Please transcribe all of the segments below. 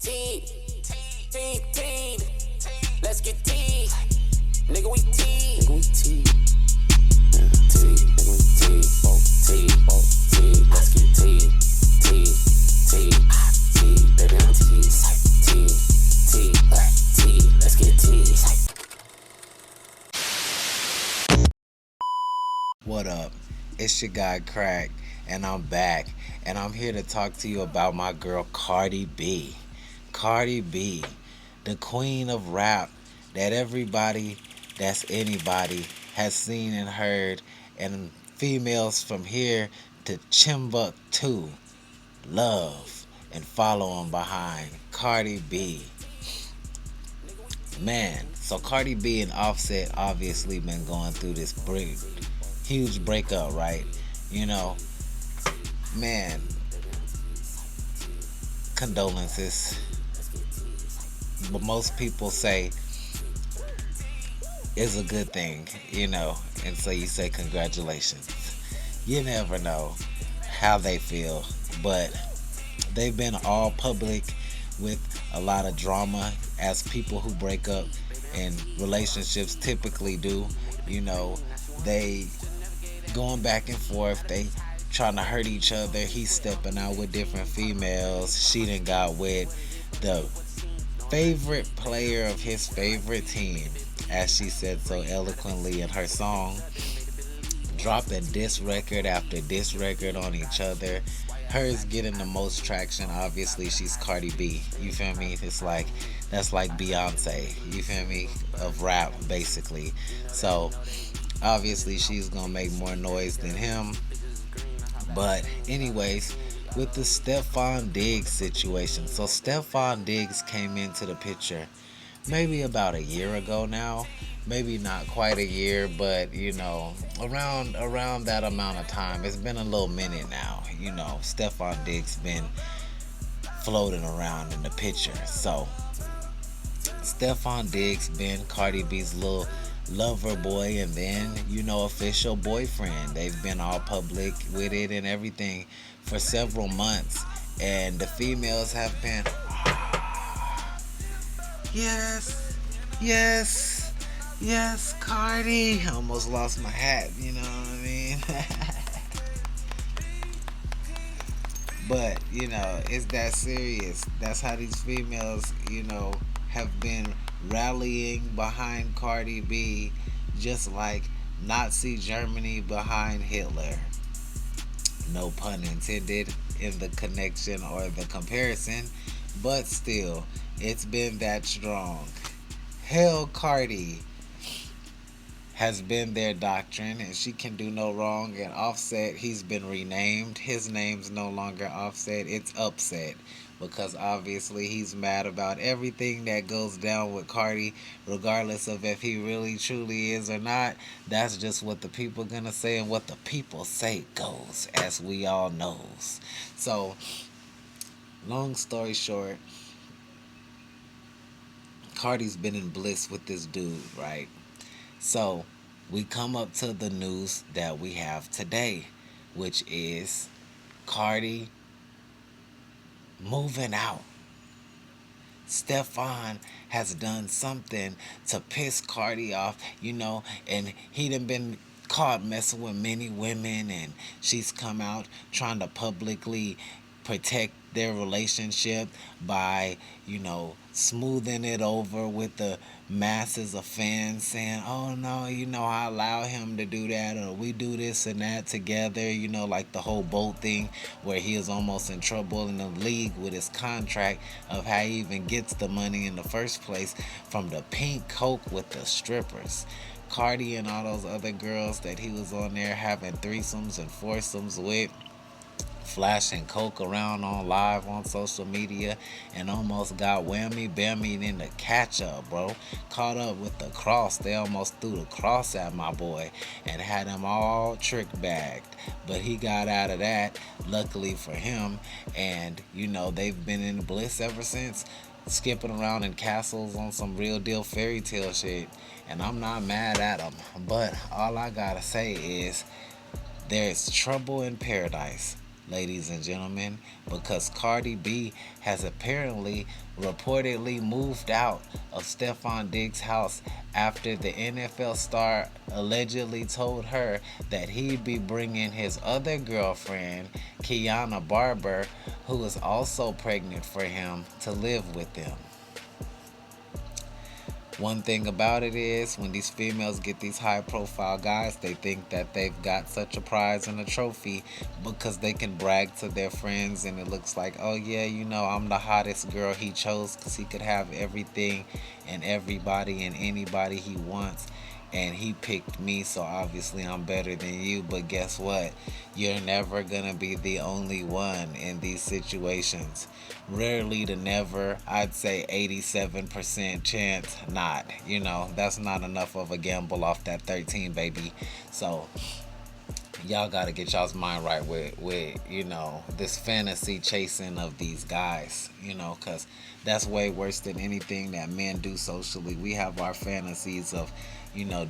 Team, team. Let's get tea. Nigga, we tea. Nigga, we tea. Nigga, we tea. Tea. Let's get tea. Tea. Baby, I'm tea. Tea. Let's get tea. What up? It's your guy Krack, and I'm back, and I'm here to talk to you about my girl Cardi B. Cardi B, the queen of rap that everybody that's anybody has seen and heard, and females from here to Timbuktu love and follow them behind. Cardi B. Man, so Cardi B and Offset obviously been going through this huge breakup, right? You know, man, condolences. But most people say it's a good thing, and so you say congratulations. You never know how they feel, but they've been all public with a lot of drama as people who break up in relationships typically do. You know, they going back and forth. They trying to hurt each other. He's stepping out with different females. She done got with the favorite player of his favorite team, as she said so eloquently in her song, dropping diss record after diss record on each other. Hers getting the most traction. Obviously, she's Cardi B. You feel me? That's like Beyonce. You feel me? Of rap, basically. So obviously, she's gonna make more noise than him. But anyways, with the Stefon Diggs situation. So Stefon Diggs came into the picture maybe about a year ago now. Maybe not quite a year, but around that amount of time. It's been a little minute now. Stefon Diggs been floating around in the picture. So Stefon Diggs been Cardi B's little lover boy, and then official boyfriend. They've been all public with it and everything for several months, and the females have been yes, Cardi. I almost lost my hat, you know what I mean? But, it's that serious. That's how these females, have been rallying behind Cardi B, just like Nazi Germany behind Hitler. No pun intended in the connection or the comparison, but still, it's been that strong. Hell, Cardi has been their doctrine, and she can do no wrong. And Offset, he's been renamed. His name's no longer Offset, it's Upset, because obviously he's mad about everything that goes down with Cardi, regardless of if he really truly is or not. That's just what the people gonna say, and what the people say goes, as we all knows. So, long story short, Cardi's been in bliss with this dude, right? So, we come up to the news that we have today, which is Cardi moving out. Stefon has done something to piss Cardi off, and he done been caught messing with many women, and she's come out trying to publicly protect their relationship by, smoothing it over with the masses of fans saying, oh no, I allow him to do that, or we do this and that together, like the whole boat thing where he was almost in trouble in the league with his contract of how he even gets the money in the first place from the pink coke with the strippers. Cardi and all those other girls that he was on there having threesomes and foursomes with, flashing coke around on live on social media, and almost got whammy bammy in the catch up, bro. Caught up with the cross. They almost threw the cross at my boy and had him all trick bagged, but he got out of that, luckily for him. And they've been in bliss ever since, skipping around in castles on some real deal fairy tale shit. And I'm not mad at them, but all I gotta say is there's trouble in paradise. ladies and gentlemen, because Cardi B has apparently reportedly moved out of Stefon Diggs' house after the NFL star allegedly told her that he'd be bringing his other girlfriend, Kiana Barber, who is also pregnant for him, to live with them. One thing about it is, when these females get these high profile guys, they think that they've got such a prize and a trophy because they can brag to their friends, and it looks like, oh yeah, I'm the hottest girl he chose because he could have everything and everybody and anybody he wants. And he picked me, so obviously I'm better than you. But guess what? You're never gonna be the only one in these situations. Rarely to never. I'd say 87% chance not. That's not enough of a gamble off that 13, baby. So y'all gotta get y'all's mind right with this fantasy chasing of these guys, because that's way worse than anything that men do socially. We have our fantasies of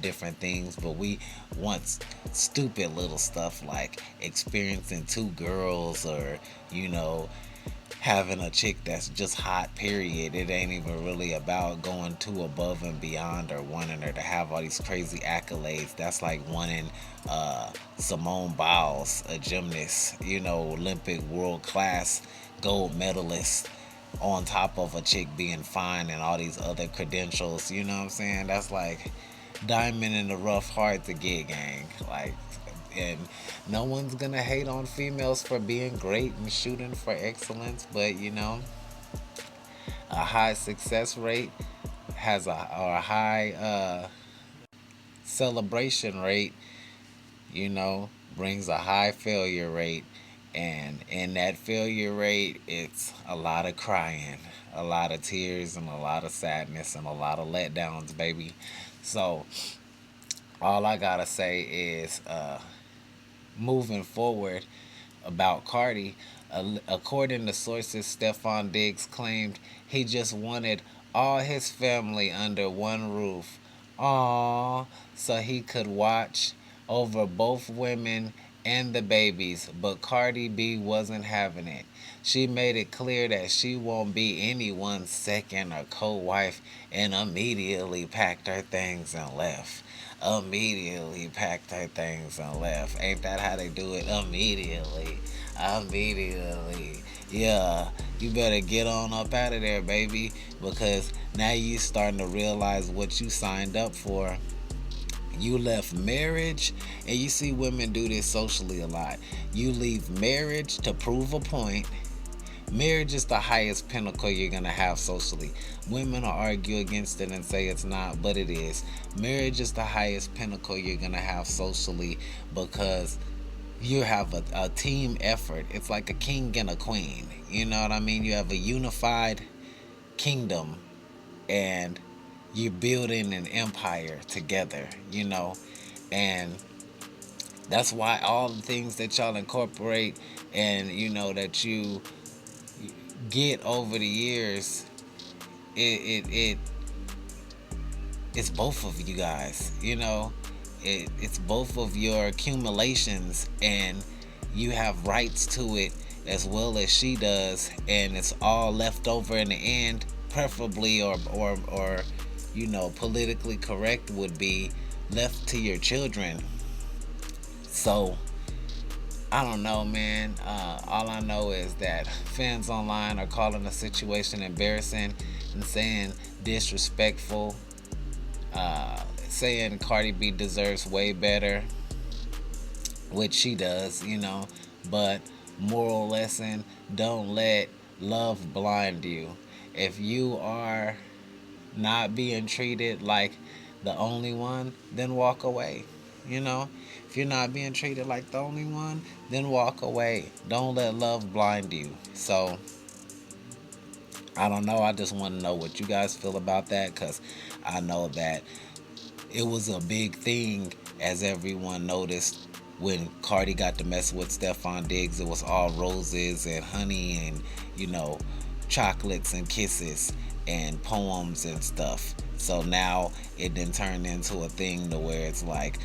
different things, but we want stupid little stuff like experiencing two girls, or having a chick that's just hot, period. It ain't even really about going too above and beyond or wanting her to have all these crazy accolades. That's like wanting Simone Biles, a gymnast, Olympic world class gold medalist, on top of a chick being fine and all these other credentials. You know what I'm saying? That's like diamond in the rough, hard to get, gang. Like, and no one's gonna hate on females for being great and shooting for excellence, but a high success rate has a high celebration rate, brings a high failure rate. And in that failure rate, it's a lot of crying, a lot of tears, and a lot of sadness, and a lot of letdowns, baby. So, all I gotta say is, moving forward about Cardi, according to sources, Stefon Diggs claimed he just wanted all his family under one roof. Aww, so he could watch over both women and the babies, but Cardi B wasn't having it. She made it clear that she won't be anyone's second or co-wife, and immediately packed her things and left. Immediately packed her things and left. Ain't that how they do it? Immediately. Immediately. Yeah, you better get on up out of there, baby, because now you starting to realize what you signed up for. You left marriage, and you see women do this socially a lot. You leave marriage to prove a point. Marriage is the highest pinnacle you're going to have socially. Women will argue against it and say it's not, but it is. Marriage is the highest pinnacle you're going to have socially, because you have a team effort. It's like a king and a queen. You know what I mean? You have a unified kingdom, and you're building an empire together, and that's why all the things that y'all incorporate and that you get over the years, it's both of you guys. It's both of your accumulations, and you have rights to it as well as she does, and it's all left over in the end. Preferably, or politically correct would be left to your children. So I don't know, man. All I know is that fans online are calling the situation embarrassing and saying disrespectful, saying Cardi B deserves way better, which she does, but moral lesson: don't let love blind you. If you are not being treated like the only one, then walk away. If you're not being treated like the only one, then walk away. Don't let love blind you. So, I don't know. I just want to know what you guys feel about that, because I know that it was a big thing, as everyone noticed, when Cardi got to mess with Stefon Diggs. It was all roses and honey and, chocolates and kisses and poems and stuff. So now it then turned into a thing to where it's like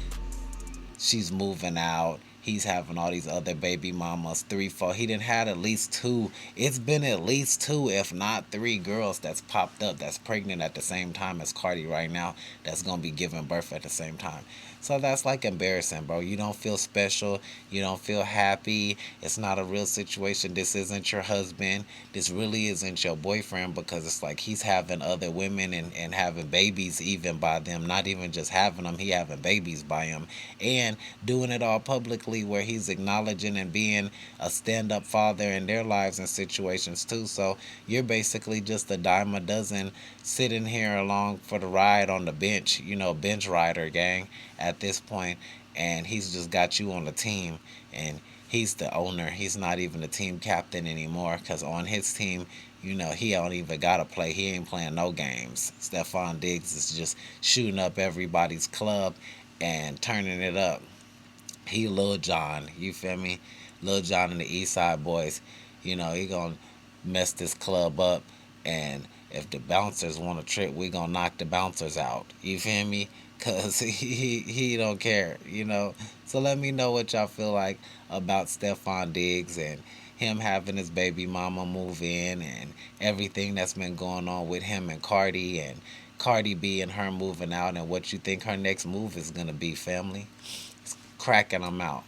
she's moving out, he's having all these other baby mamas, three, four. He didn't had at least two. It's been at least two, if not three, girls that's popped up that's pregnant at the same time as Cardi right now. That's gonna be giving birth at the same time. So that's like embarrassing, bro. You don't feel special. You don't feel happy. It's not a real situation. This isn't your husband. This really isn't your boyfriend, because it's like he's having other women and having babies even by them. Not even just having them, he having babies by him. And doing it all publicly where he's acknowledging and being a stand up father in their lives and situations too. So you're basically just a dime a dozen sitting here along for the ride on the bench, bench rider gang at this point, and he's just got you on the team, and he's the owner. He's not even the team captain anymore, because on his team, he don't even gotta play. He ain't playing no games. Stefon Diggs is just shooting up everybody's club and turning it up. He Lil John, you feel me? Lil John and the East Side Boys, he gonna mess this club up, and if the bouncers want to trip, we gonna knock the bouncers out. You feel me? Cause he don't care. So let me know what y'all feel like about Stefon Diggs and him having his baby mama move in, and everything that's been going on with him and Cardi, and Cardi B and her moving out, and what you think her next move is gonna be, family. Cracking them out.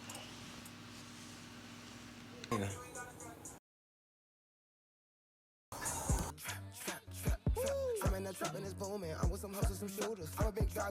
I'm in that trap and it's booming. I'm with some hustlers, some shooters. I'm a big dog.